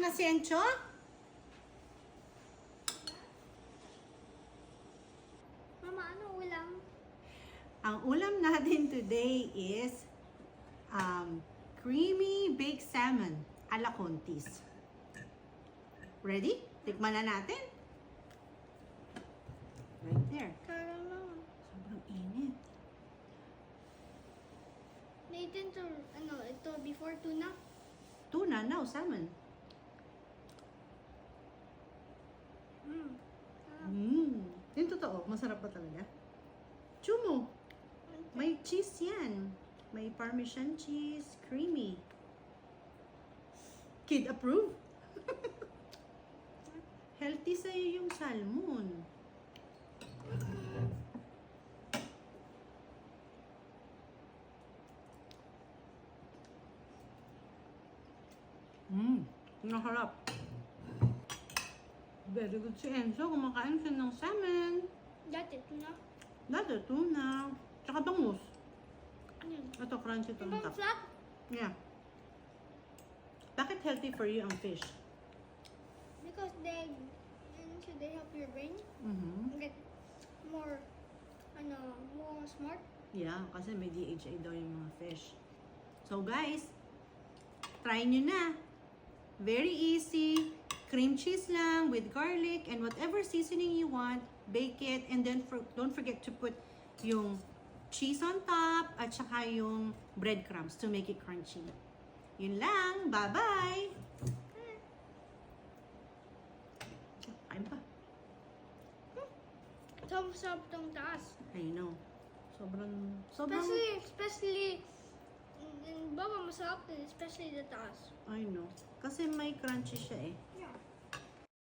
Asencho? Mama, ano ulam? Ang ulam natin today is creamy baked salmon ala Contis. Ready? Tikman na natin. Right there. Caramel. Sobrang init. Nathan to, ito before tuna. Tuna, now salmon. Yung totoo, masarap ba talaga? Chumo. May cheese yan. May Parmesan cheese, creamy. Kid approve. Healthy sa'yo yung salmon. Naharap. Very good si Enzo. Kumakain siya ng salmon. Dati tuna. Dati, tuna. Tsaka bangus. Ano yun? Ito, crunchy ito. Ibang flat? Yeah. Bakit healthy for you ang fish? Because they help your brain get more, more smart. Yeah, kasi may DHA daw yung mga fish. So guys, try nyo na. Very easy. Cream cheese lang with garlic and whatever seasoning you want. Bake it and then don't forget to put yung cheese on top at saka yung breadcrumbs to make it crunchy. Yun lang. Bye-bye! Kain pa. Sarap tong taas. I know. Sobrang... Especially, baba masarap din, especially the taas. I know. Kasi may crunchy siya eh.